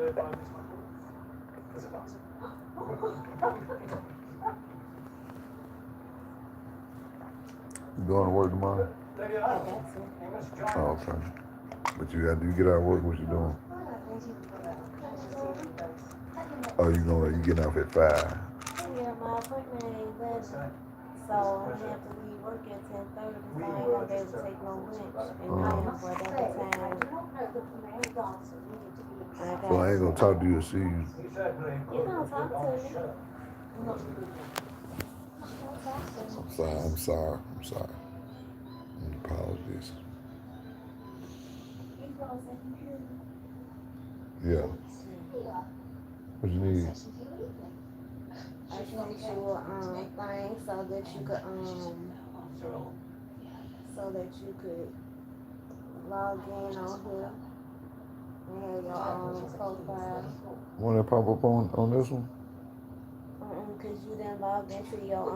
You going to work tomorrow? I got to. Oh, okay. But you get out of work, what you doing? Oh, you getting off at 5. Yeah, my appointment at 11. So I have to leave work at 10:30, so I ain't gonna be able to take no lunch. And then by that time, I So I got ain't gonna talk to you or see you. you don't talk to me. Don't talk to me. I'm sorry. Apologies. Yeah. What you need? I just want you thing so that you could log in on here and have your own profile. Want to pop up on this one? Cause you didn't log into your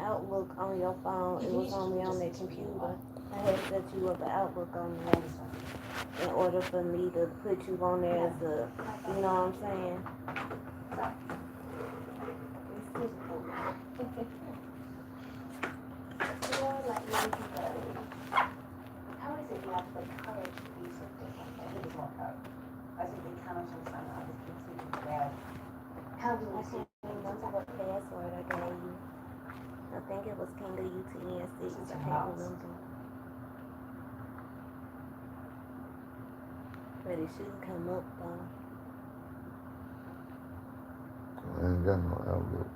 Outlook on your phone. It was only on the computer. I had set you up an Outlook on there in order for me to put you on there as a, you know what I'm saying? I can't remember what password I gave you. I think it was Kinga UTN6. I can't remember. But it should come up though. I ain't got no Outlook.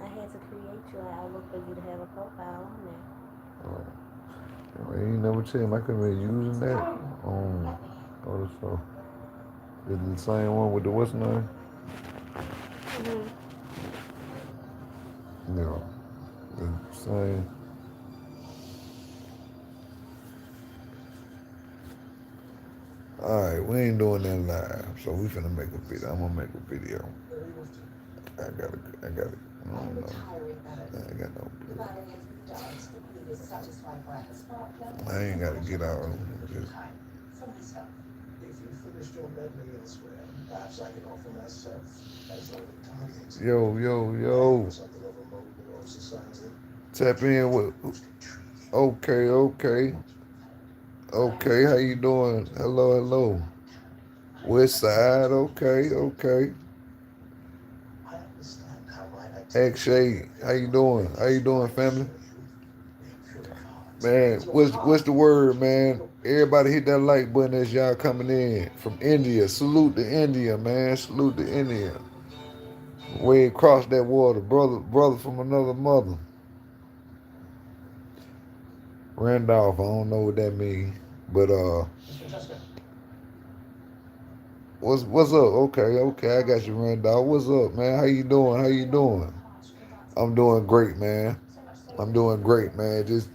I had to create you an Outlook for you to have a profile on there. You ain't never tell me I could be using that. So is it the same one with the what's name? Yeah. It's the same. Alright, we ain't doing that live, so we finna make a video. I'm gonna make a video. I got it. I don't know. I got no clue. I ain't gotta get out on just yo. Tap in with okay. Okay, how you doing? Hello. West side, okay. X Shay, how you doing? How you doing, family? Man, what's the word, man? Everybody hit that like button as y'all coming in from India. Salute to India, man. Salute to India. Way across that water, brother from another mother. Randolph, I don't know what that means, but what's up? Okay, I got you, Randolph. What's up, man? How you doing? I'm doing great, man. Just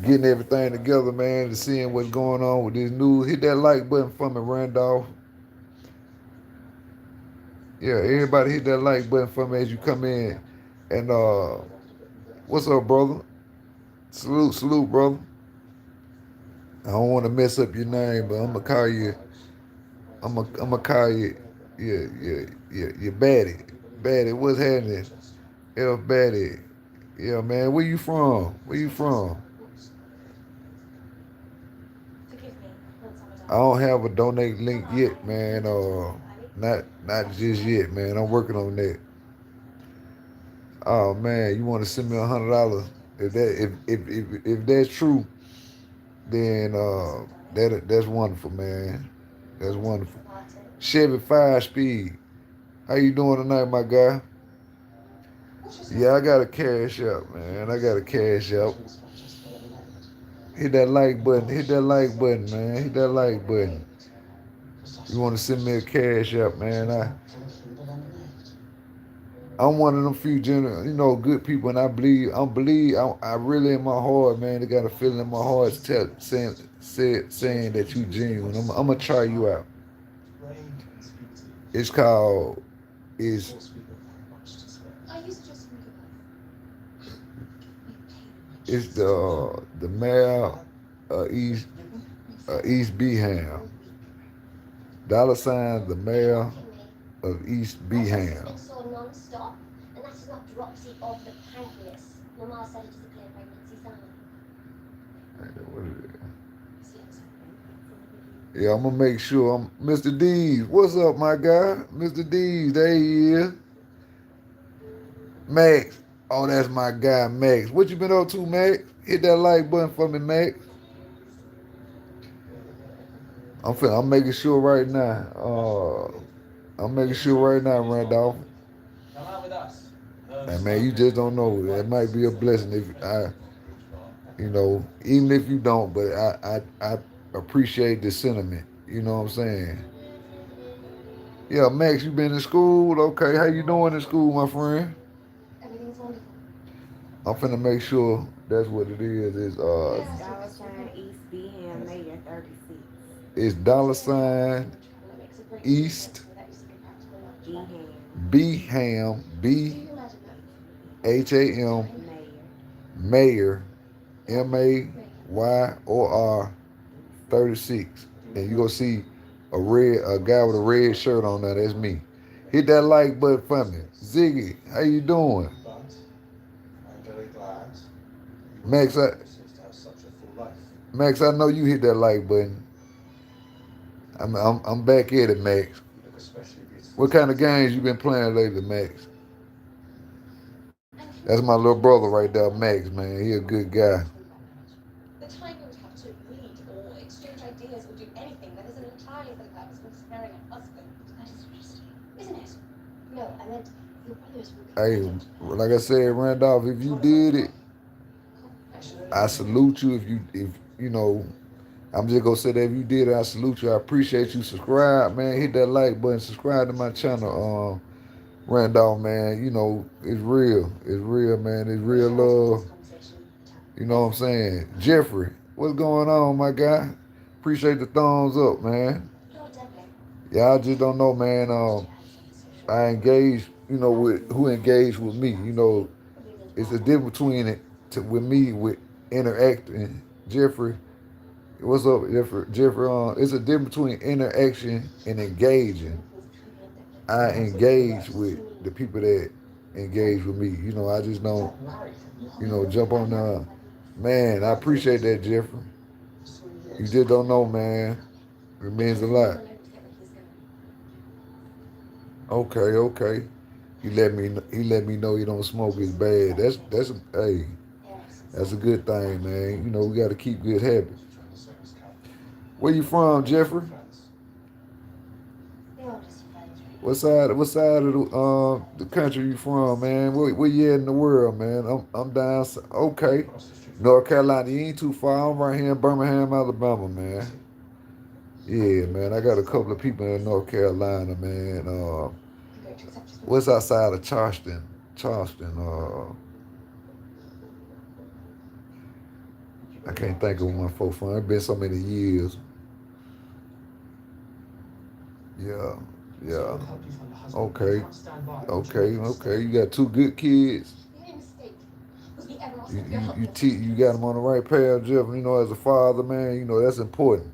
getting everything together, man, to seeing what's going on with this news. Hit that like button for me, Randolph. Yeah, everybody hit that like button for me as you come in. And what's up, brother? Salute, brother. I don't want to mess up your name, but I'm gonna call you. I'm gonna call you. Yeah, Batty. What's happening? Yeah, Batty. Yeah, man. Where you from? I don't have a donate link yet, man. Not just yet, man. I'm working on that. Oh man, you want to send me $100? If that's true, then that's wonderful, man. That's wonderful. Chevy 5 Speed. How you doing tonight, my guy? Yeah, I got a cash out, man. I got a cash out. Hit that like button. Man. Hit that like button. You want to send me a cash out, man? I'm one of them few good people, and I really in my heart, man. I got a feeling in my heart saying that you genuine. I'm gonna try you out. It's called it's the mayor East Beham. Dollar sign the mayor of East My chest has Beham. been sore non-stop, and that is not dropsy of the pancreas. Mama said it is a clear pregnancy sign. Ain't that what it is? Yeah, I'm gonna make sure. Mr. D's, what's up, my guy? Mr. D's, there he is. Max, oh, that's my guy, Max. What you been up to, Max? Hit that like button for me, Max. I'm making sure right now. I'm making sure right now, Randolph. Come out with us. And man, you just don't know. That might be a blessing if even if you don't. But I appreciate the sentiment. You know what I'm saying? Yeah, Max, you been in school? Okay, how you doing in school, my friend? Everything's wonderful. I'm finna make sure that's what it is. It's dollar sign East Beham, Mayor 36. It's dollar sign East Beham, Beham BHAM Mayor. Mayor MAYOR 36, and you gonna see a guy with a red shirt on there. That's me. Hit that like button for me, Ziggy. How you doing, But I'm very glad Max? you have such a full life. Max, I know you hit that like button. I'm back at it, Max. You look especially beautiful. What kind of games you been playing lately, Max? That's my little brother right there, Max, man. He a good guy. The time you would have to read or exchange ideas or do anything that isn't entirely for the purpose of inspiring a husband. That is interesting, isn't it? No, I meant your brothers will Hey, like I said, Randolph, if you did it, I salute you. If you know, I'm just gonna say that if you did it, I salute you. I appreciate you. Subscribe, man. Hit that like button. Subscribe to my channel, Randolph, man. You know, it's real. It's real, man. It's real love. You know what I'm saying? Jeffrey, what's going on, my guy? Appreciate the thumbs up, man. Y'all just don't know, man. I engage, with who engaged with me. You know, it's a difference between it with me with interacting. Jeffrey, what's up, Jeffrey? Jeffrey, it's a difference between interaction and engaging. I engage with the people that engage with me. You know, I just don't, jump on the. Man, I appreciate that, Jeffrey. You just don't know, man. It means a lot. Okay. He let me know he don't smoke is bad. That's a good thing, man. You know, we got to keep good habits. Where you from, Jeffrey? What side of the country you from, man? Where you at in the world, man? I'm down. Okay, North Carolina. You ain't too far. I'm right here in Birmingham, Alabama, man. Yeah, man. I got a couple of people in North Carolina, man. What's outside of Charleston? I can't think of one folks from. It's been so many years. Yeah. Okay. You got two good kids. You got them on the right path, Jeff. You know, as a father, man, you know that's important.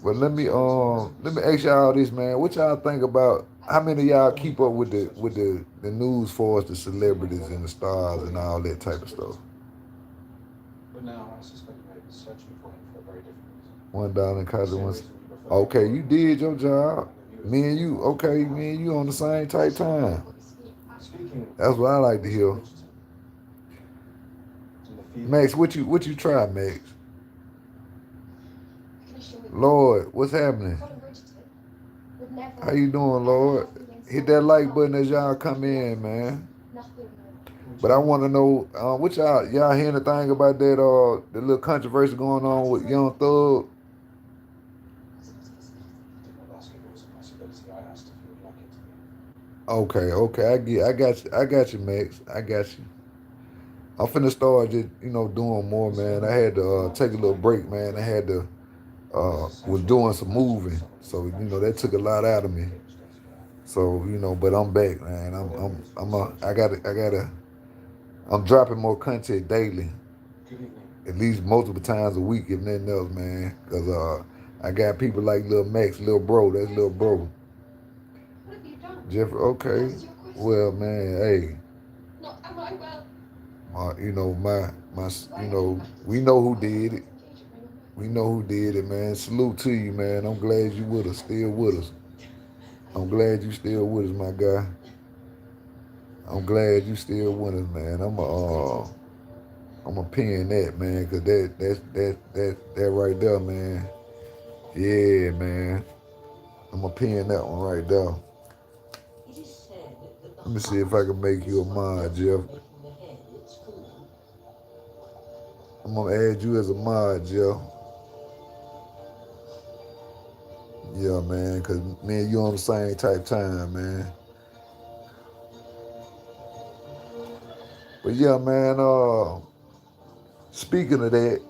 But let me ask y'all this, man. What y'all think about how many of y'all keep up with the news for us, the celebrities and the stars and all that type of stuff? But now I suspect you may be searching for him for a very different reason. $1 cousin was okay. You did your job. Me and you on the same type time. That's what I like to hear. Max, what you try, Max? Lord, what's happening? How you doing, Lord? Hit that like button as y'all come in, man. But I want to know, what y'all hear anything about that the little controversy going on with Young Thug? Okay, I got you, Max. I got you. I'm finna start just, doing more, man. I had to take a little break, man. I had to was doing some moving, so that took a lot out of me. So but I'm back, man. I'm dropping more content daily. at least multiple times a week, if nothing else, man. Cause I got people like Lil Max, Lil Bro. That's Lil Bro. What have you done? Jeffrey. Okay. Answer your question. Well, man. Hey. Not am I well? You know you know, we know who did it. We know who did it, man. Salute to you, man. I'm glad you with us, still with us. I'm glad you still with us, my guy. I'm glad you still with us, man. I'm a pin that, man, cause that right there, man. Yeah, man. I'm a pin that one right there. Let me see if I can make you a mod, Jeff. I'm gonna add you as a mod, Jeff. Yeah, man, cause me and you on the same type time, man. But yeah, man, speaking of that,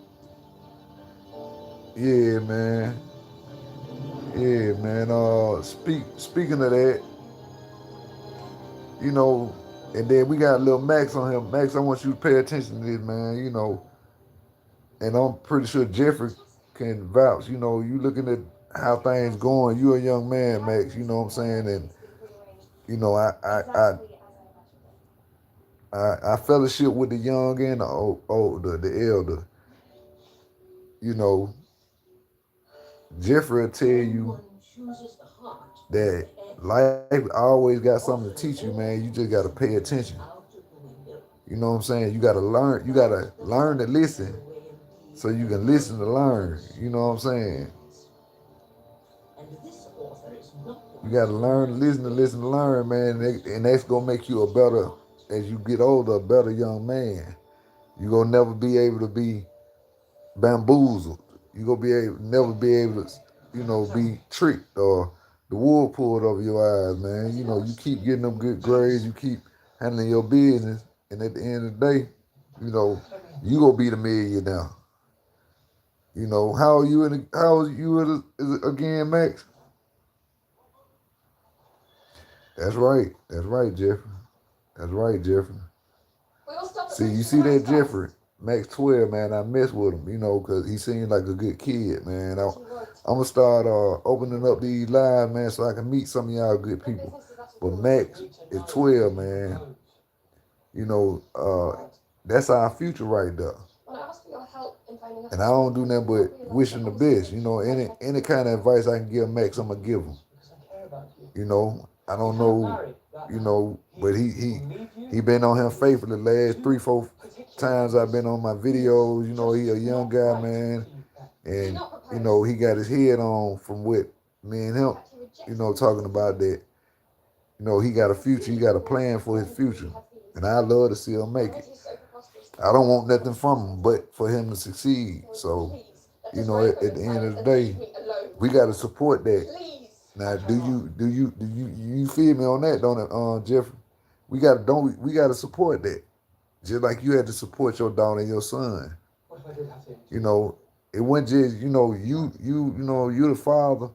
yeah, man. Yeah, man. Speaking of that, you know, and then we got little Max on here. Max, I want you to pay attention to this, man, you know. And I'm pretty sure Jeffrey can vouch, you know, you looking at how things going, you a young man, Max, you know what I'm saying? And, you know, I fellowship with the young and the older, the elder. You know, Jeffrey will tell you that life always got something to teach you, man. You just gotta pay attention. You know what I'm saying? You gotta learn to listen so you can listen to learn. You know what I'm saying? You gotta learn to listen to learn, man. And that's gonna make you a better, as you get older, a better young man. You gonna never be able to be bamboozled. You gonna never be able to, you know, be tricked or the wool pulled over your eyes, man. You know, you keep getting them good grades, you keep handling your business, and at the end of the day, you know, you gonna be the millionaire. You know, how old you again, Max? That's right, Jeffrey. That's right, Jeffrey. See, you see that Jeffrey, Max 12, man, I mess with him, you know, because he seems like a good kid, man. I'm going to start opening up these lives, man, so I can meet some of y'all good people. But Max is 12, man. You know, that's our future right there. And I don't do nothing but wish him the best. You know, any kind of advice I can give Max, I'm going to give him. You know, I don't know, you know, but he been on him faithfully the last 3-4 times I've been on my videos. You know, he a young guy, man. And, you know, he got his head on from what me and him, you know, talking about that. You know, he got a future. He got a plan for his future. And I love to see him make it. I don't want nothing from him but for him to succeed. So, you know, at the end of the day, we got to support that. Now, do you feel me on that, don't it, Jeffrey? We gotta support that. Just like you had to support your daughter and your son. You know, it wasn't just, you know, you the father.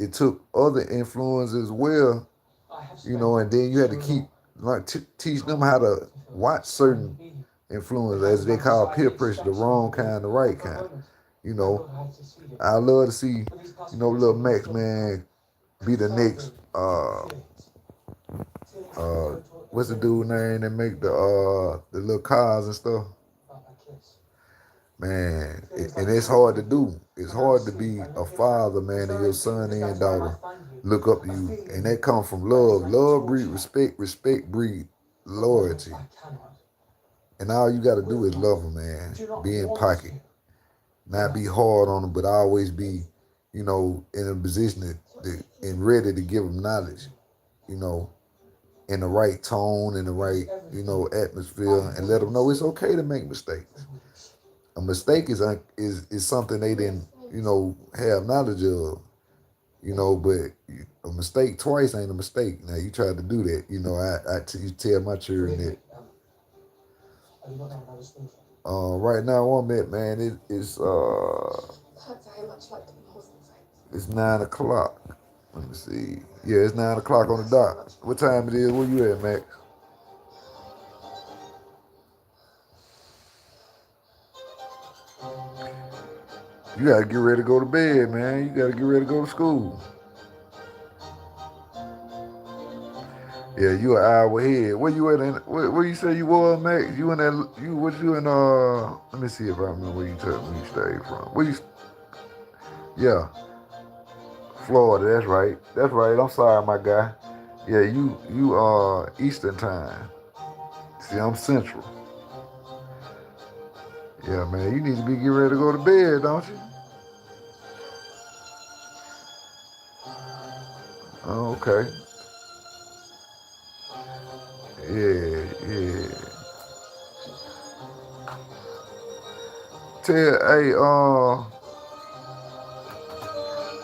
It took other influences as well, you know, and then you had to keep teach them how to watch certain influences, as they call peer pressure, the wrong kind, the right kind. You know, I love to see, you know, little Max, man, be the next what's the dude name that make the little cars and stuff? Man, and it's hard to do. It's hard to be a father, man, and your son and daughter look up to you. And that comes from love. Love breed respect, respect breed loyalty. And all you gotta do is love them, man. Be in pocket. Not be hard on them, but always be, you know, in a position and ready to give them knowledge, you know, in the right tone, in the right, you know, atmosphere, and let them know it's okay to make mistakes. A mistake is something they didn't, you know, have knowledge of, you know, but a mistake twice ain't a mistake. Now, you tried to do that, you know, you tell my children that. Right now, I'm at, man, it's 9 o'clock. Let me see. Yeah, it's 9 o'clock on the dot. What time it is? Where you at, Max? You gotta get ready to go to bed, man. You gotta get ready to go to school. Yeah, you an hour ahead. Where you at? Where you say you was, Max? You in that? You what you in? Let me see if I remember where you took me stayed from. Where you? Yeah, Florida. That's right. That's right. I'm sorry, my guy. Yeah, you Eastern time. See, I'm Central. Yeah, man. You need to be getting ready to go to bed, don't you? Oh, okay. Yeah, yeah. Tell, hey,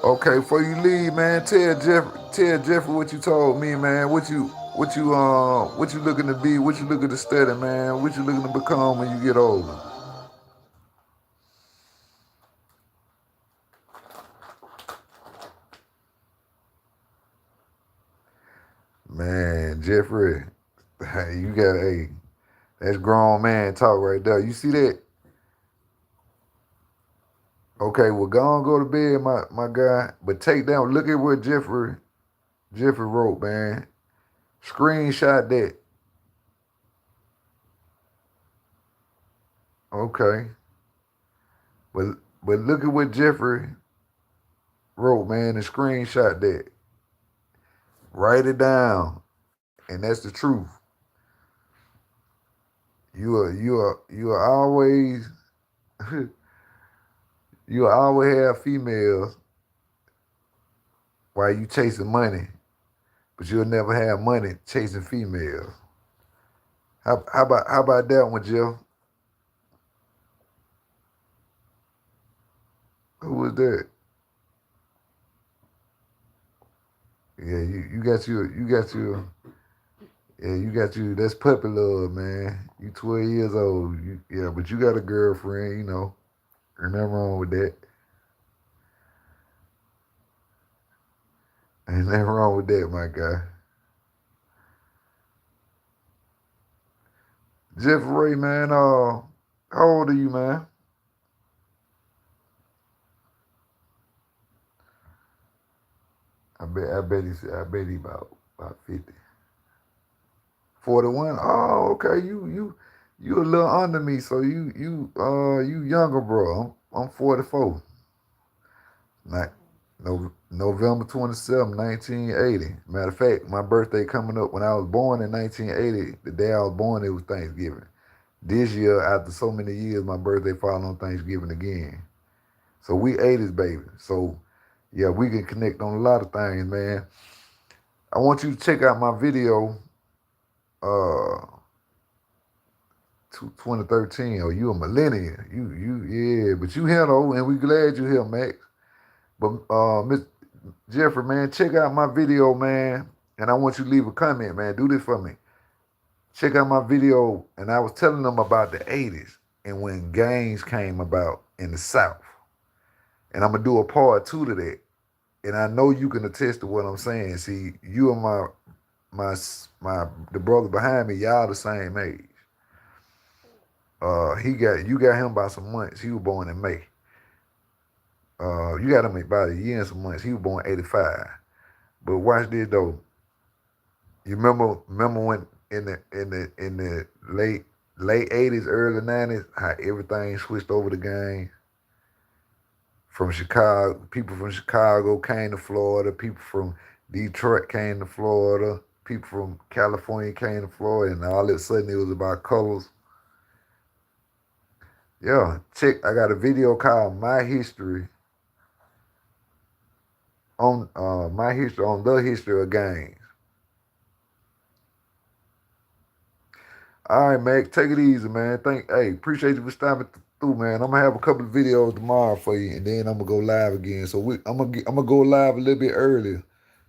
okay, before you leave, man, tell Jeffrey what you told me, man. What you looking to be, what you looking to study, man, what you looking to become when you get older. Man, Jeffrey, hey, you got that's grown man talk right there. You see that? Okay, well go on go to bed, my guy. But take down, look at what Jeffrey wrote, man. Screenshot that. Okay. But but look at what Jeffrey wrote, man, and screenshot that. Write it down. And that's the truth. You are always you will always have females while you chasing money, but you'll never have money chasing females. How about that one, Jeff? Who was that? Yeah, you got you. That's puppy love, man. You 12 years old. Yeah, but you got a girlfriend, you know. Ain't nothing wrong with that. Ain't nothing wrong with that, my guy. Jeff Ray, man, how old are you, man? I bet he about 50. 41? Oh, okay. You a little under me, so you younger, bro. I'm 44. Like no, November 27, 1980. Matter of fact, my birthday coming up when I was born in 1980. The day I was born, it was Thanksgiving. This year, after so many years, my birthday falling on Thanksgiving again. So we 80s baby. So yeah, we can connect on a lot of things, man. I want you to check out my video, uh, 2013. Oh, you a millennial. Yeah, but you here though, and we glad you here, Max. But Miss Jeffrey, man, check out my video, man. And I want you to leave a comment, man. Do this for me. Check out my video, and I was telling them about the 80s and when gangs came about in the South. And I'm gonna do a part two to that. And I know you can attest to what I'm saying. See, you and my the brother behind me, y'all the same age. You got him by some months. He was born in May. You got him about a year and some months. He was born 85. But watch this though. You remember when in the late 80s, early 90s, how everything switched over to gangs? From Chicago, people from Chicago came to Florida, people from Detroit came to Florida, people from California came to Florida, and all of a sudden it was about colors. Yeah, check. I got a video called "My History" on the history of gangs. All right, Mac, take it easy, man. Appreciate you for stopping through, man. I'm gonna have a couple of videos tomorrow for you, and then I'm gonna go live again. So I'm gonna go live a little bit earlier,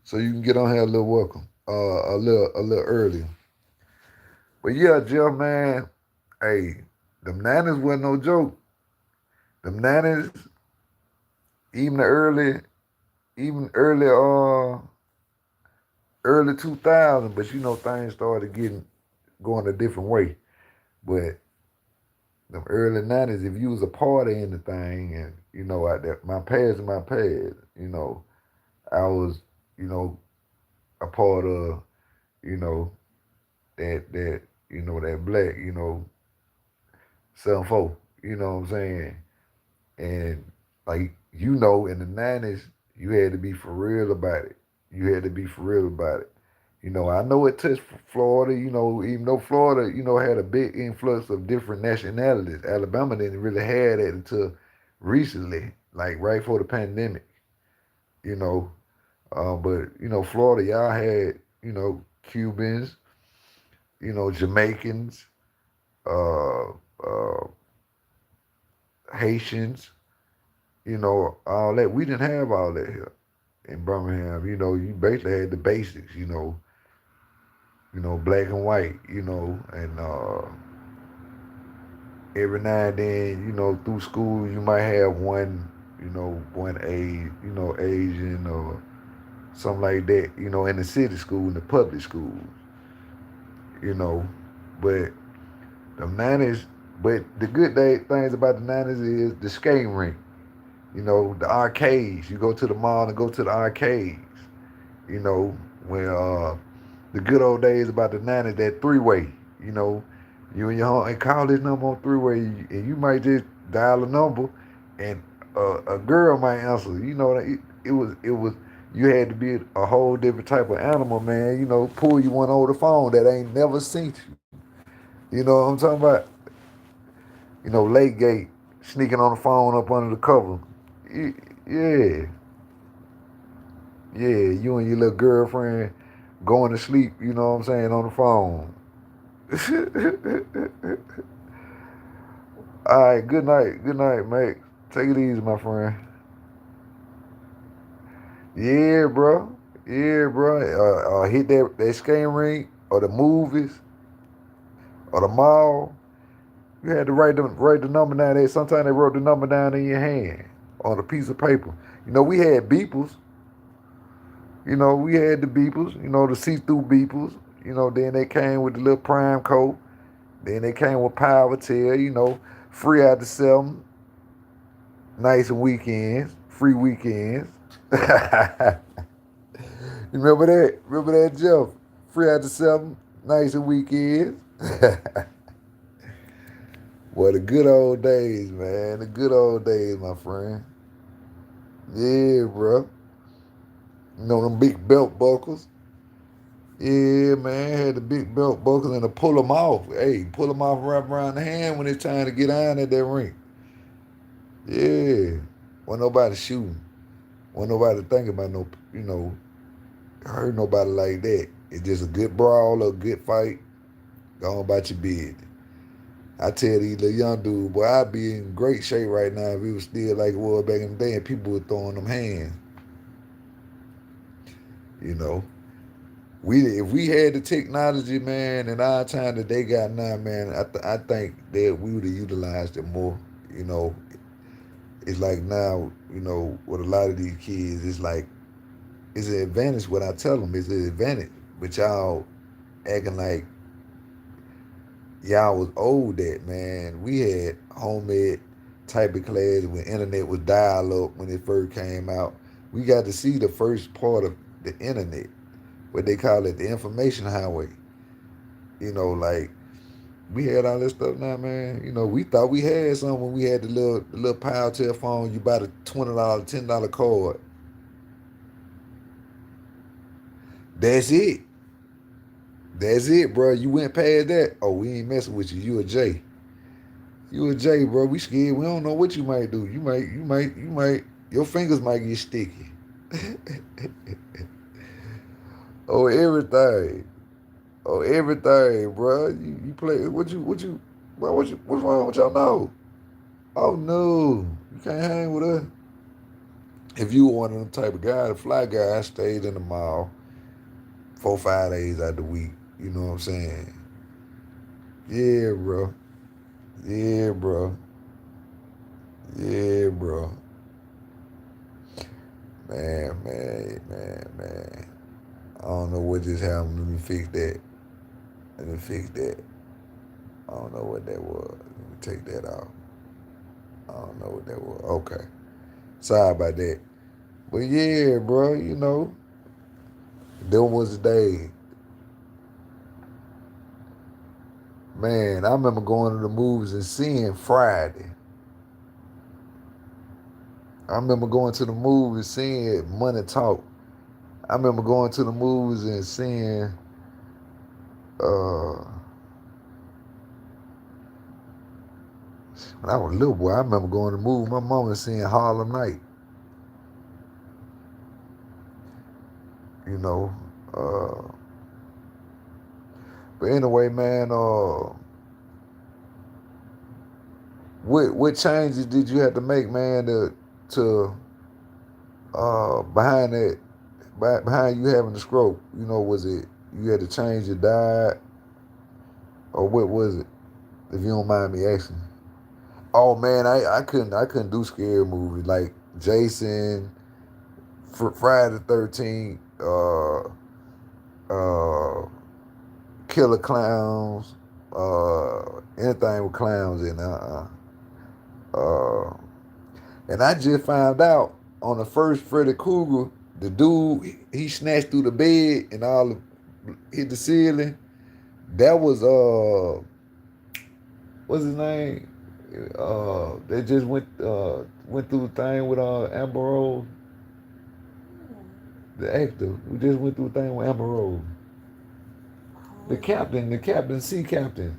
so you can get on here a little welcome, a little earlier. But yeah, Jeff, man, hey, them 90s wasn't no joke. Them 90s, even the early early 2000, but you know things started getting going a different way. But them early 90s, if you was a part of anything, and my past is my past. I was, you know, a part of, you know, that black, 7-4. You know what I'm saying? And like in the 90s, you had to be for real about it. You had to be for real about it. I know it touched Florida, even though Florida, had a big influx of different nationalities. Alabama didn't really have that until recently, like right before the pandemic, you know. But, Florida, y'all had, Cubans, Jamaicans, uh, uh, Haitians, all that. We didn't have all that here in Birmingham. You basically had the basics, black and white, and every now and then, through school you might have one Asian or something like that, in the city school, in the public schools, you know. But the 90s, but the good things about the 90s is the skating rink, the arcades. You go to the mall and go to the arcades, when the good old days about the 90s, that three-way, you know, you and your home, and call this number on three-way, and you might just dial a number, and a girl might answer. It was you had to be a whole different type of animal, man. Pull you one over the phone that ain't never seen you. You know what I'm talking about? Late gate, sneaking on the phone up under the cover. Yeah, yeah, you and your little girlfriend going to sleep, you know what I'm saying, on the phone. All right, good night, mate. Take it easy, my friend. Yeah, bro. Yeah, bro. Hit that skating rink or the movies or the mall. You had to write the number down there. Sometimes they wrote the number down in your hand on a piece of paper. We had beepers. We had the beepers. The see-through beepers. Then they came with the little prime coat. Then they came with Power Tail. Free after 7. Nights and weekends. Free weekends. You remember that? Remember that, Jeff? Free after 7. Nights and weekends. Well, the good old days, man. The good old days, my friend. Yeah, bro. Them big belt buckles. Yeah, man. Had the big belt buckles and to pull them off. Hey, pull them off right around the hand when it's time to get on at that ring. Yeah. Wasn't nobody shooting. Wasn't nobody thinking about hurt nobody like that. It's just a good brawl or a good fight. Go on about your bid. I tell these little young dudes, boy, I'd be in great shape right now if it was still like it was back in the day and people were throwing them hands. You know. If we had the technology, man, in our time that they got now, man, I think that we would have utilized it more. You know, it's like now, with a lot of these kids, it's like it's an advantage. What I tell them is an advantage, but y'all acting like y'all was old that, man. We had homemade type of class when internet was dial up when it first came out. We got to see the first part of the internet, what they call it, the information highway. Like we had all this stuff now, man. We thought we had something when we had the little power telephone. You buy the $20, $10 card. That's it. That's it, bro. You went past that. Oh, we ain't messing with you. You a J. You a J, bro. We scared. We don't know what you might do. You might. Your fingers might get sticky. Oh, everything. Oh, everything, bro. You play. What's wrong with y'all now? Oh no, you can't hang with us. If you were one of them type of guy, the fly guy, I stayed in the mall 4, 5 days out the week. You know what I'm saying? Yeah, bro. Yeah, bro. Yeah, bro. Man. I don't know what just happened. Let me fix that. I don't know what that was. Let me take that out. I don't know what that was. Okay. Sorry about that. But yeah, bro, you know, there was a day. Man, I remember going to the movies and seeing Friday. I remember going to the movies, seeing Money Talk. I remember going to the movies and seeing when I was a little boy, I remember going to the movie. My mom was seeing Harlem Night, you know. But anyway, man, what changes did you have to make, man, to behind that behind you having the stroke? You know, was it you had to change your diet, or what was it? If you don't mind me asking. Oh man, I couldn't do scary movies like Jason, Friday the 13th, uh, Killer Clowns, anything with clowns in. Uh, and I just found out on the first Freddy Krueger, the dude he snatched through the bed and hit the ceiling. That was what's his name? They just went through the thing with Amber Rose, the actor who just went through the thing with Amber Rose. The sea captain.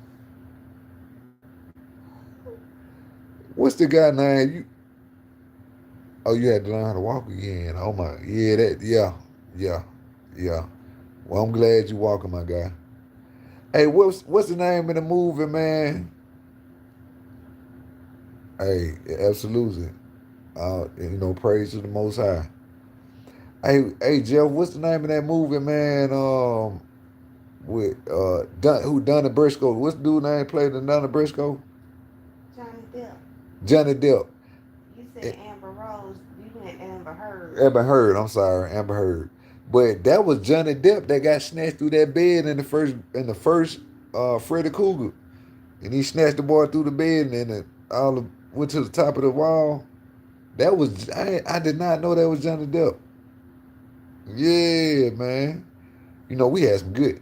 What's the guy name? Oh, you had to learn how to walk again. Oh my, yeah. Well, I'm glad you walking, my guy. Hey, what's the name of the movie, man? Hey, absolutely. Praise to the Most High. Hey, Jeff, what's the name of that movie, man? With Donnie Briscoe? What's the dude name played in Donnie Briscoe? Johnny Depp. Johnny Depp. You said Amber Rose. You meant Amber Heard. Amber Heard. I'm sorry, Amber Heard. But that was Johnny Depp that got snatched through that bed in the first Freddy Krueger, and he snatched the boy through the bed and then went to the top of the wall. That was I did not know that was Johnny Depp. Yeah, man. You know, we had some good,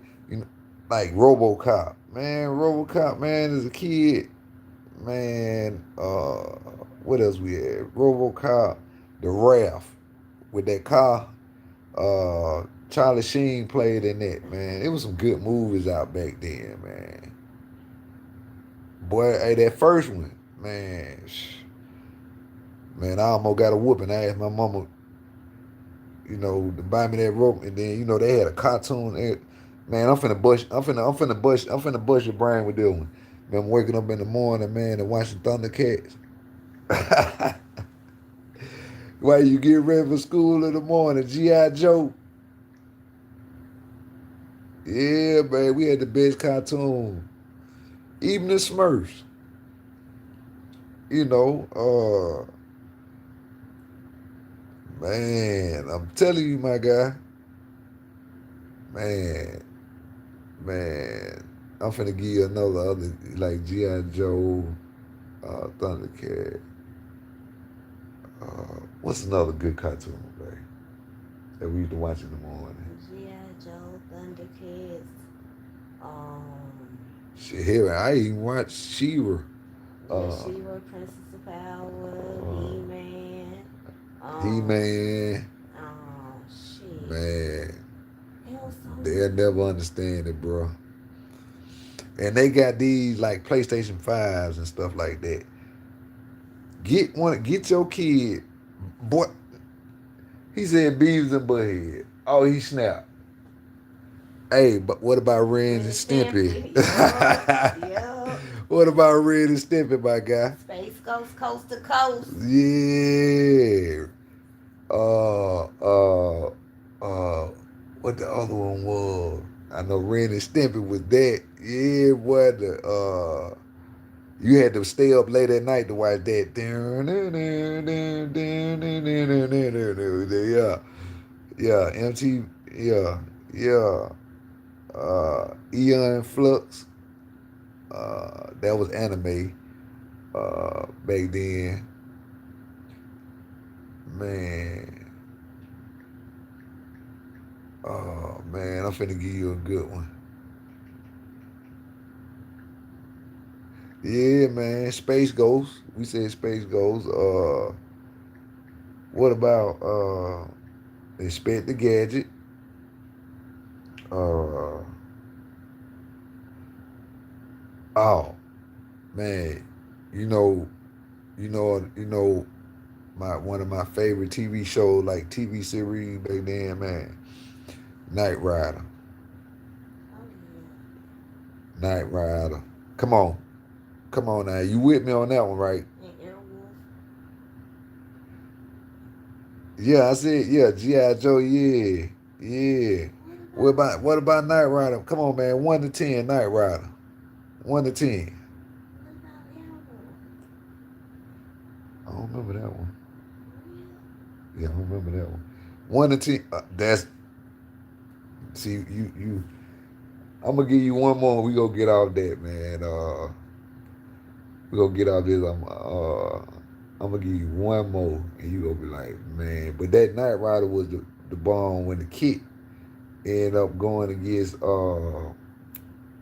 like RoboCop. Man, RoboCop, man, as a kid, man, what else we had? RoboCop, The Raft, with that car. Charlie Sheen played in that, man. It was some good movies out back then, man. Boy, hey, that first one, man, I almost got a whooping. I asked my mama, to buy me that rope, and then they had a cartoon. Man, I'm finna bust your brain with this one. Man, I'm waking up in the morning, man, and watching Thundercats. While you get ready for school in the morning, G.I. Joe. Yeah, man, we had the best cartoon. Even the Smurfs. Man, I'm telling you, my guy. Man, I'm finna give you another like G.I. Joe, Thundercat. What's another good cartoon, babe, that we used to watch in the morning? G.I. Joe, Thundercats. Shit, here I even watched She-Ra. She-Ra, Princess of Power, He-Man. He-Man. Shit. Man, So they'll never understand it, bro. And they got these like PlayStation 5s and stuff like that. Get your kid, boy. He said Beavis and Butthead. Oh, he snapped. Hey, but what about Ren and Stimpy? Yeah. What about Ren and Stimpy, my guy? Space Ghost, Coast to Coast. Yeah. What the other one was? I know Ren and Stimpy was that. Yeah, boy. You had to stay up late at night to watch that. Yeah, MTV. Yeah. Eon Flux. That was anime back then. Man, oh man, I'm finna give you a good one. Yeah, man, Space Ghost. We said Space Ghost. What about Inspector Gadget? Uh, oh man, you know, you know, my one of my favorite TV shows, like TV series back then, man. Knight Rider. Oh Knight Rider. Come on, come on now. You with me on that one, right? yeah. And Airwolf. Yeah, I said yeah. GI Joe. Yeah, yeah. What about Knight Rider? Come on, man. 1 to 10, Knight Rider. 1 to 10. What about Airwolf? I don't remember that one. Really? Yeah, I don't remember that one. 1 to 10. That's see you. I'm gonna give you one more. We gonna get off that, man. We gonna get off this. I'm gonna give you one more, and you gonna be like, man. But that Knight Rider was the bomb when the kid ended up going against what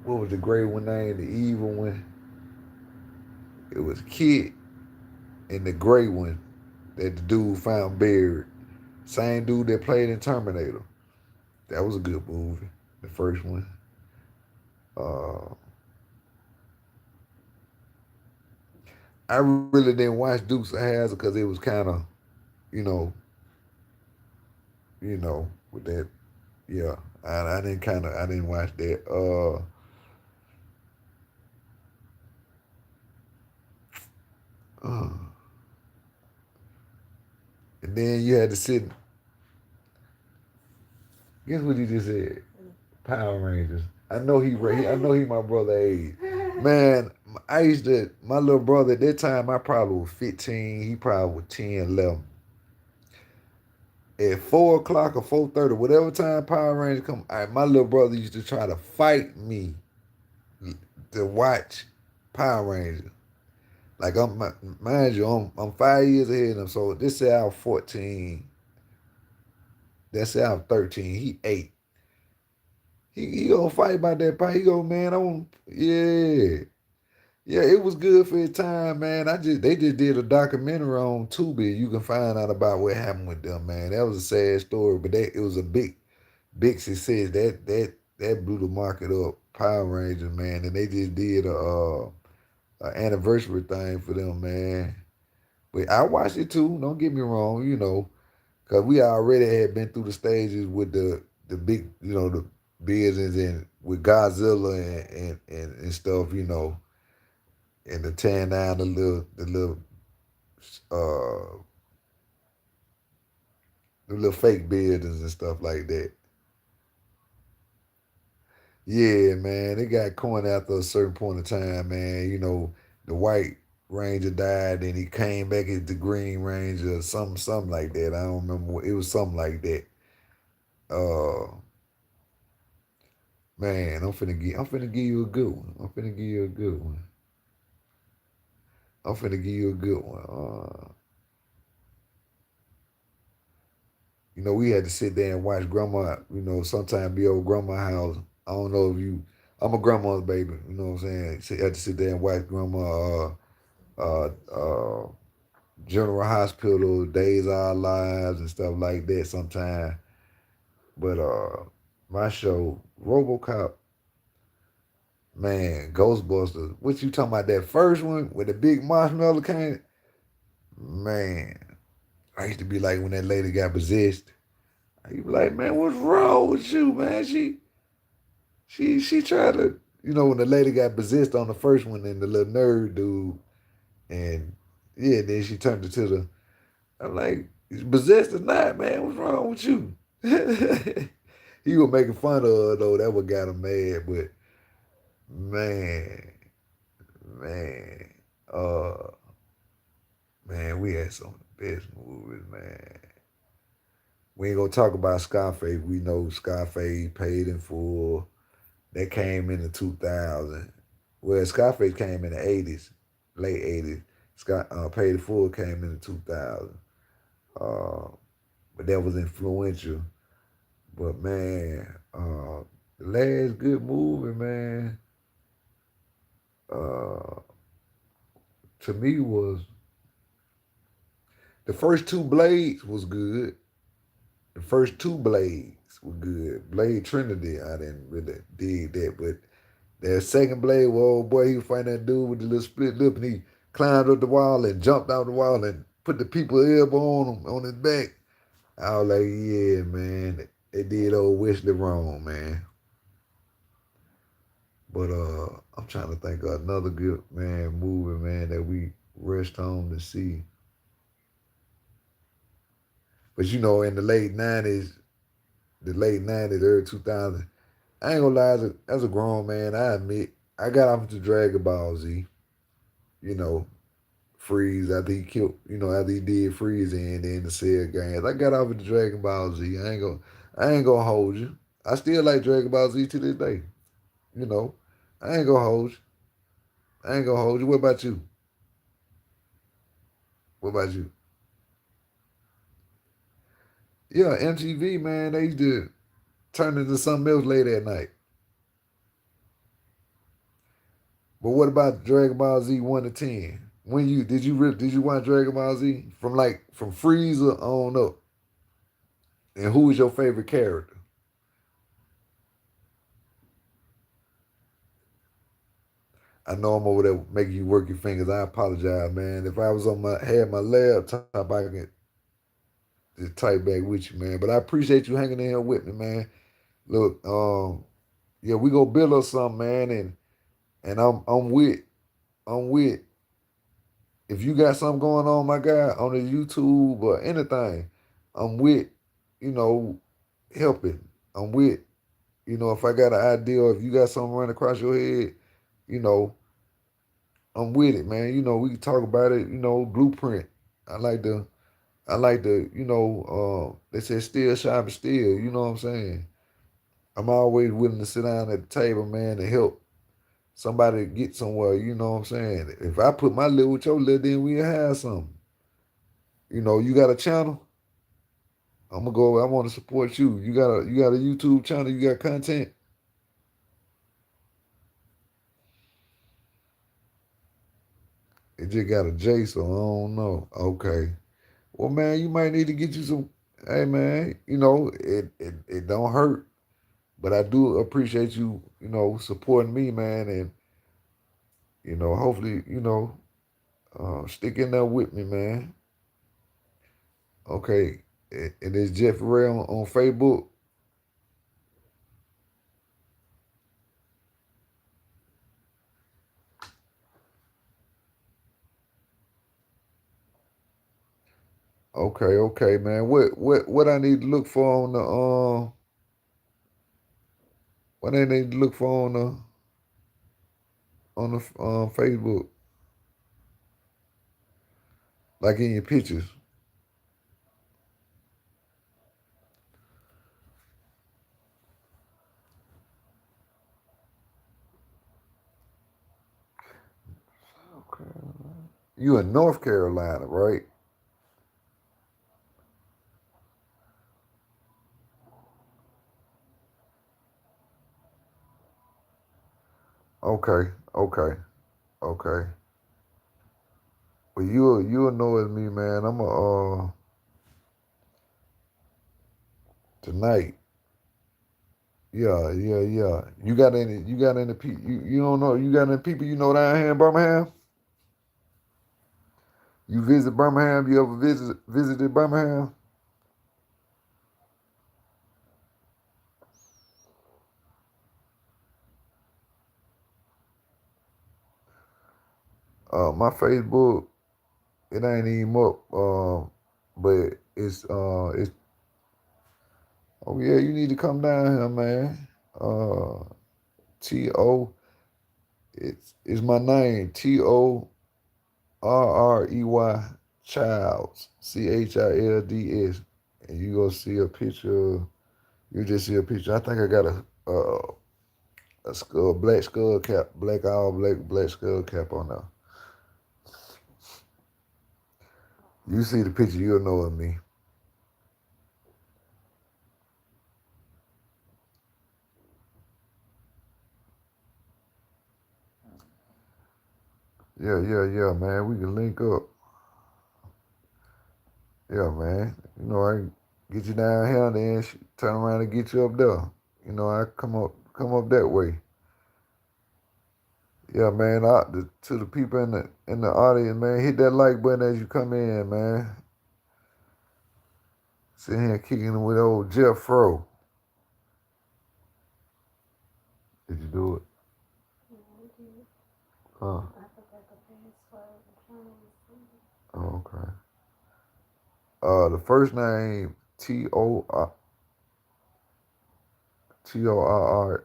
was the great one name? The evil one. It was Kid and the gray one that the dude found buried. Same dude that played in Terminator. That was a good movie. The first one. Uh, I really didn't watch Dukes of Hazzard because it was kind of, you know, with that. Yeah, I didn't watch that. Uh, and then you had to sit. Guess what he just said? Power Rangers. I know he my brother age. Man, I used to. My little brother at that time, I probably was 15. He probably was 10, 11. At 4 o'clock or 4:30, whatever time Power Rangers come, my little brother used to try to fight me to watch Power Rangers. Like mind you, I'm 5 years ahead of him. So this say I was 14. That say I was 13. He 8. He gonna fight about that power. He go, man, I want yeah. Yeah, it was good for his time, man. They just did a documentary on Tubi. You can find out about what happened with them, man. That was a sad story, but it was a big success. That blew the market up. Power Rangers, man, and they just did a anniversary thing for them, man. But I watched it too. Don't get me wrong, because we already had been through the stages with the big, the business and with Godzilla and stuff, and the tearing down uh the little fake buildings and stuff like that. Yeah, man, it got corny after a certain point of time, man. The white ranger died, and he came back as the green ranger, or something like that. I don't remember. It was something like that. Uh, man, I'm finna give you a good one. I'm finna give you a good one. I'm finna give you a good one. We had to sit there and watch grandma, sometime be over grandma's house. I don't know if I'm a grandma's baby, you know what I'm saying? So had to sit there and watch grandma, uh, uh, General Hospital, Days of Our Lives and stuff like that sometime. But my show, RoboCop, man, Ghostbusters. What you talking about? That first one with the big marshmallow can? Man, I used to be like when that lady got possessed. I used to be like, man, what's wrong with you, man? She tried to, when the lady got possessed on the first one and the little nerd dude, and yeah, then she turned it to the. I'm like, possessed or not, man? What's wrong with you? He was making fun of her though. That what got him mad. But man, man, uh, man, we had some of the best movies, man. We ain't gonna talk about Scarface. We know Scarface Paid in Full. That came in the 2000. Well, Scarface came in the 80s, late 80s. Scott Paid in Full came in the 2000. Uh, but that was influential. But man, the last good movie, man, uh, to me was the first two Blades was good. The first two Blades were good. Blade Trinity, I didn't really dig that, but that second Blade, well, old boy, he was fighting that dude with the little split lip, and he climbed up the wall and jumped out the wall and put the people elbow on him on his back. I was like, yeah, man, they did old Wesley wrong, man. But I'm trying to think of another good movie, man, that we rushed home to see. But you know, in the late '90s, early 2000s, I ain't gonna lie, as a grown man, I admit I got off into Dragon Ball Z. You know, Freeze after he killed, after he did Freeze and then the Cell games. I got off into Dragon Ball Z. I ain't gonna hold you. I still like Dragon Ball Z to this day. You know, I ain't gonna hold you. I ain't gonna hold you. What about you? What about you? Yeah, MTV, man, they used to turn into something else late at night. But what about Dragon Ball Z 1 to 10? When you did you watch Dragon Ball Z from Freezer on up? And who was your favorite character? I know I'm over there making you work your fingers. I apologize, man. If I was had my laptop, I could just type back with you, man. But I appreciate you hanging in here with me, man. Look, yeah, we gonna build us something, man, and I'm with. If you got something going on, my guy, on the YouTube or anything, I'm with, you know, helping. I'm with, if I got an idea or if you got something running across your head, you know, I'm with it, man. We can talk about it, blueprint. I like to, they say still sharp still, you know what I'm saying? I'm always willing to sit down at the table, man, and help somebody get somewhere, you know what I'm saying? If I put my little with your little, then we have something. You got a channel? I'm gonna go, I wanna support you. You got a YouTube channel, you got content? It just got a J, so I don't know. Okay. Well, man, you might need to get you some. Hey, man, it don't hurt, but I do appreciate you, supporting me, man, and hopefully, stick in there with me, man. Okay, and it's Jeffrey Ray on Facebook. Okay, okay, man. What I need to look for on the what I need to look for on the Facebook, like in your pictures. Okay. You in North Carolina, right? Okay, okay, okay. Well, you'll know it's me, man. I'm a tonight. Yeah, yeah, yeah. You got any people you don't know you got any people down here in Birmingham? You visit Birmingham? You ever visited Birmingham? My Facebook, it ain't even up. But it's oh yeah, you need to come down here, man. T.O. It's my name. TORREY Childs. CHILDS. And you gonna see a picture. You just see a picture. I think I got A skull, black skull cap, black all black skull cap on there. You see the picture, you'll know it's me. Yeah, man. We can link up. Yeah, man. You know, I can get you down here, then turn around and get you up there. You know, I come up that way. Yeah, man. To the people in the audience, man, hit that like button as you come in, man. Sitting here kicking it with old Jeff Fro. Did you do it? Huh? Oh, okay. The first name Torrey. Torrey.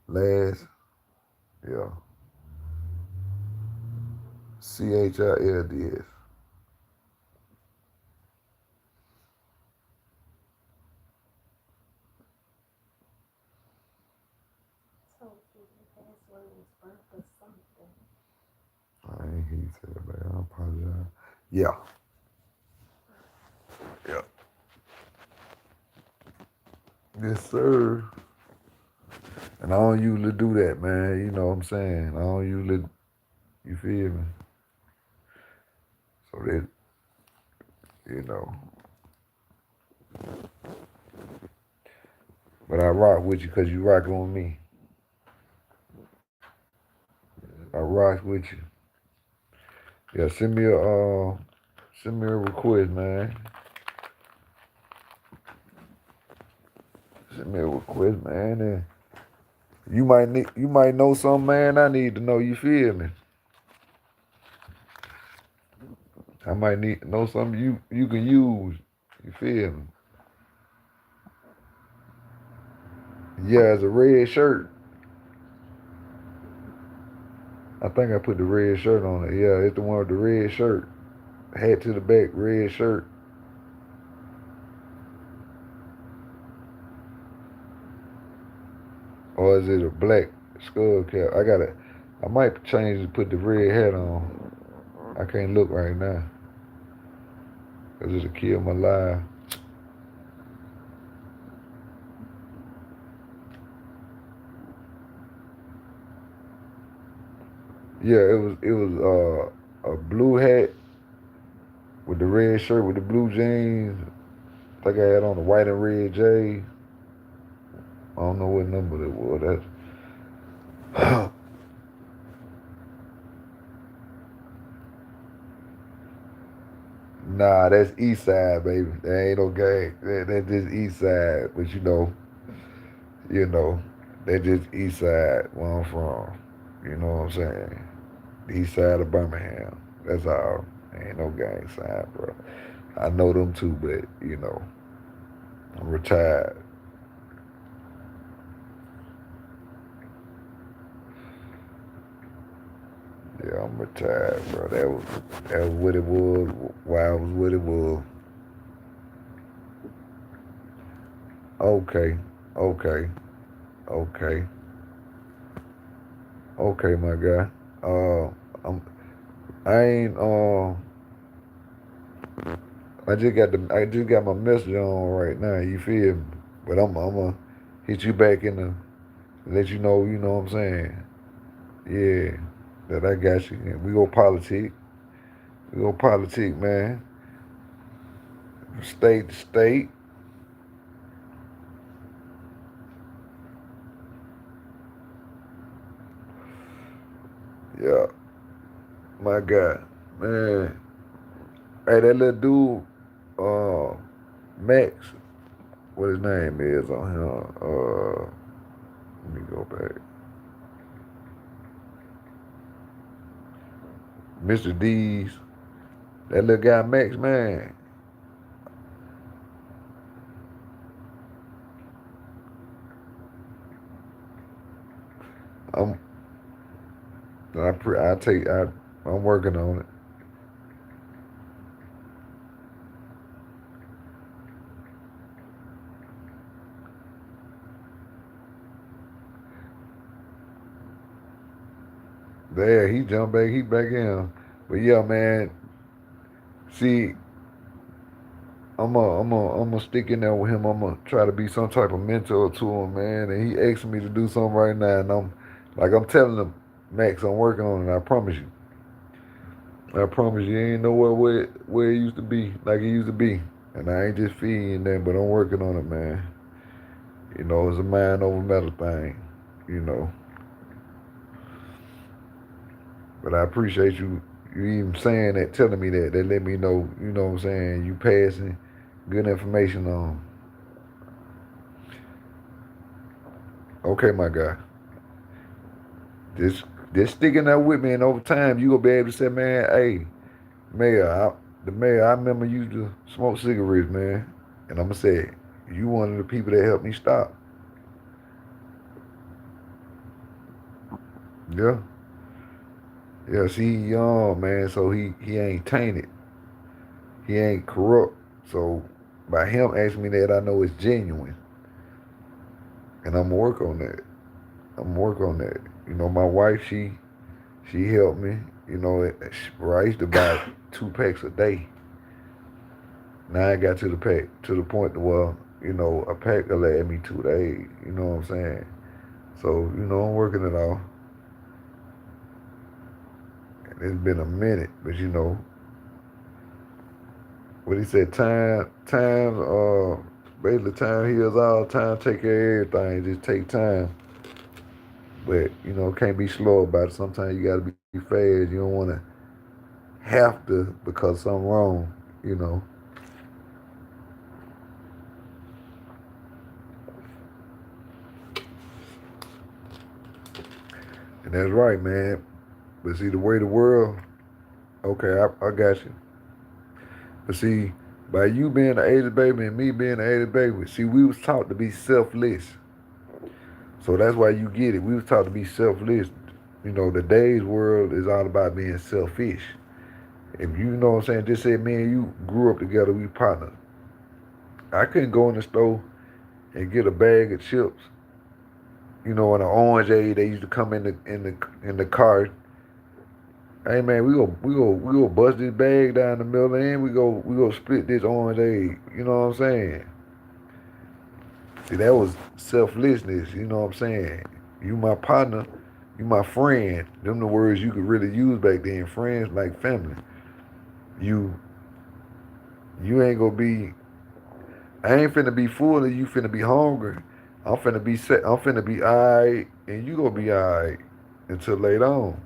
Last, yeah. Childs. I ain't hear you say that, man. I apologize. Yeah. Yeah. Yes, sir. And I don't usually do that, man. You know what I'm saying? I don't usually, you feel me? So that, you know. But I rock with you because you rocking with me. I rock with you. Yeah, send me a request, man. Send me a request, man. And you might know something, man. I need to know. You feel me? I might need to know something you can use. You feel me? Yeah, it's a red shirt. I think I put the red shirt on it. Yeah, it's the one with the red shirt. Hat to the back, red shirt. Or is it a black skull cap? I might change and put the red hat on. I can't look right now. Because it'll kill my life. Yeah, it was a blue hat with the red shirt with the blue jeans. I think I had on the white and red J. I don't know what number that was. That's nah, that's East Side, baby. That ain't no gang. That's just East Side. But you know, that's just East Side where I'm from. You know what I'm saying? The East Side of Birmingham. That's all. Ain't no gang sign, bro. I know them too, but I'm retired. Yeah, I'm retired, bro. That was what it was. Why I was what it was. Okay, okay, okay, okay, my guy. Uh, I'm. I ain't. I just got my message on right now. You feel me? But I'm gonna hit you back in the let you know. You know what I'm saying? Yeah, that I got you. And we go politic. We go politic, man. State to state. Yeah, my guy, man. Hey, that little dude, Max. What his name is on here? Let me go back. Mr. D's. That little guy, Max, man. I'm. I take. I'm working on it. There, he jumped back. He back in. But yeah, man. See, I'm a stick in there with him. I'm gonna try to be some type of mentor to him, man. And he asking me to do something right now, and I'm telling him, Max, I'm working on it. I promise you. I promise you, ain't nowhere where it used to be like it used to be. And I ain't just feeding them, but I'm working on it, man. You know, it's a mind over matter thing. You know, but I appreciate you even saying that, telling me that. That let me know. You know what I'm saying? You passing good information on. Okay, my guy. Just just sticking there with me, and over time you gonna be able to say, man, hey, Mayor, the mayor, I remember you used to smoke cigarettes, man, and I'm gonna say, you one of the people that helped me stop. Yeah, yeah. See, he young man, so he ain't tainted, he ain't corrupt. So by him asking me that, I know it's genuine, and I'm gonna work on that. I'm gonna work on that. You know, my wife, she helped me. You know, where I used to buy 2 packs a day. Now I got to the point where a pack will last me 2 days. You know what I'm saying? So I'm working it off. And it's been a minute, but what he said, basically time heals all. Time take care of everything. Just take time, but can't be slow about it. Sometimes you got to be fast. You don't want to have to because something wrong. You know. And that's right, man. But see, the way the world, okay, I got you. But see, by you being an 80 baby and me being an 80 baby, see, we was taught to be selfless. So that's why you get it. We was taught to be selfless. Today's world is all about being selfish. If you know what I'm saying, just say me and you grew up together, we partners. I couldn't go in the store and get a bag of chips. In an orange age, they used to come in the cart. Hey man, we go bust this bag down the middle and we go split this orange egg. You know what I'm saying? See, that was selflessness. You know what I'm saying? You my partner, you my friend. Them the words you could really use back then. Friends like family. You ain't gonna be. I ain't finna be full of you. Finna be hungry. I'm finna be set. I'm finna be alright, and you gonna be alright until later on.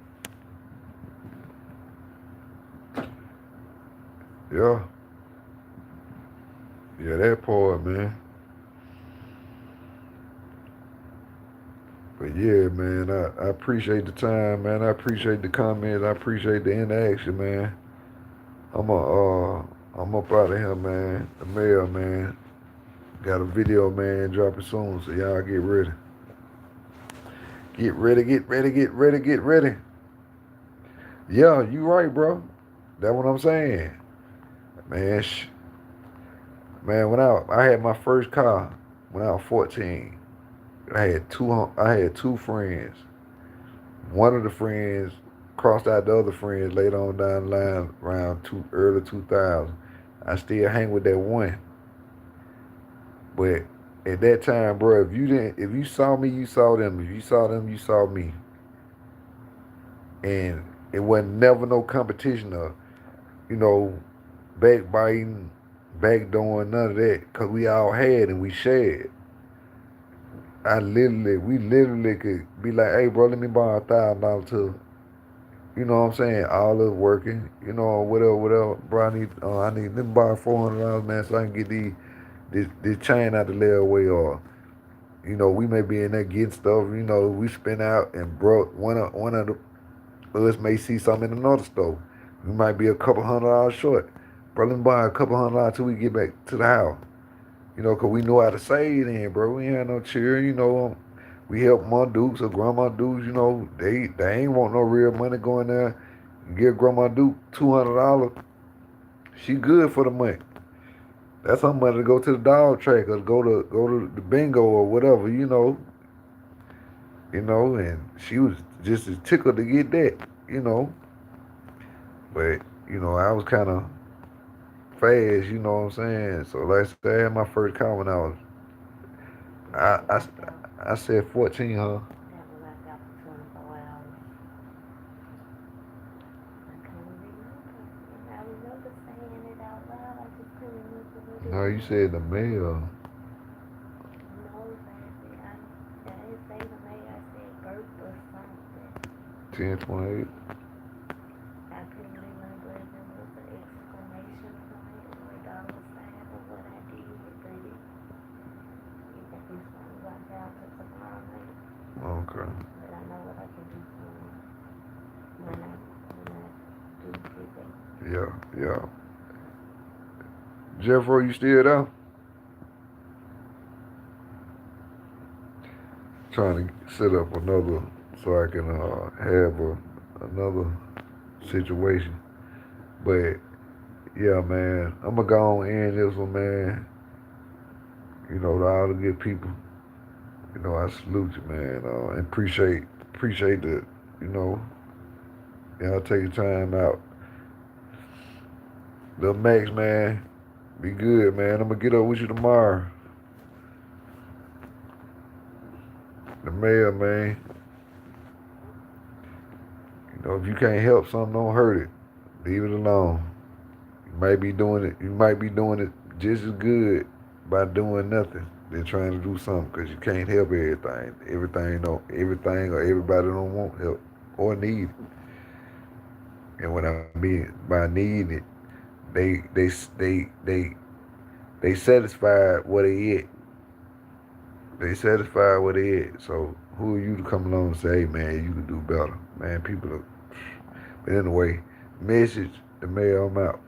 Yeah, yeah, that part, man. But yeah, man, I appreciate the time, man. I appreciate the comments. I appreciate the interaction, man. I'm a, I'm up out of here, man. The mail, man. Got a video, man, dropping soon, so y'all get ready. Get ready, get ready, get ready, get ready. Yeah, you right, bro. That's what I'm saying. Man, man, I had my first car when I was 14. I had two friends. One of the friends crossed out the other friends later on down the line around early 2000. I still hang with that one. But at that time, bro, if you saw me, you saw them. If you saw them, you saw me. And it wasn't never no competition of, you know, backbiting, backdoing, none of that. Cause we all had and we shared. We literally could be like, hey, bro, let me borrow $1,000 to, you know what I'm saying? All of us working, whatever, bro. Let me borrow $400, man, so I can get this chain out the layaway, or we may be in there getting stuff. We spin out and bro, one of us may see something in another store. We might be a couple $100 short. Bro, let me buy a couple $100 till we get back to the house. Cause we know how to save then, bro. We ain't had no cheer, we help my Dukes or Grandma Dukes, they ain't want no real money going there. Give Grandma Duke $200. She good for the month. That's her money to go to the dog track or go to the bingo or whatever, you know, and she was just as tickled to get that, you know. But, you know, I was kind of fast, you know what I'm saying? So, like I said, I had my first car when I, I, I said 14, huh? That was like after 24 hours. I couldn't remember. And I remember saying it out loud. I just couldn't remember what it No, you was. said the mail, No, baby. I didn't say the May. I said birth or something. 1028. I couldn't remember if it was an exclamation point or a dollar sign or what I did, but it got me something like out to tomorrow night. Okay. But I know what I can do for him when I do get back. Yeah, yeah. Jeffro, you still there? Trying to set up another so I can have another situation. But yeah, man, I'm gonna go on and end this one, man. You know, to all the good people. You know, I salute you, man, and appreciate the, you know, y'all take your time out. Little Max, man, be good, man. I'm gonna get up with you tomorrow. The mail, man. You know, if you can't help something, don't hurt it. Leave it alone. You might be doing it. You might be doing it just as good by doing nothing than trying to do something, because you can't help everything. Everything or everybody don't want help or need it. And what I mean by needing it, they they they they they satisfied what they at. They satisfied what they at. So who are you to come along and say, hey, man, you can do better, man? People are. But anyway, message the mail. I'm out.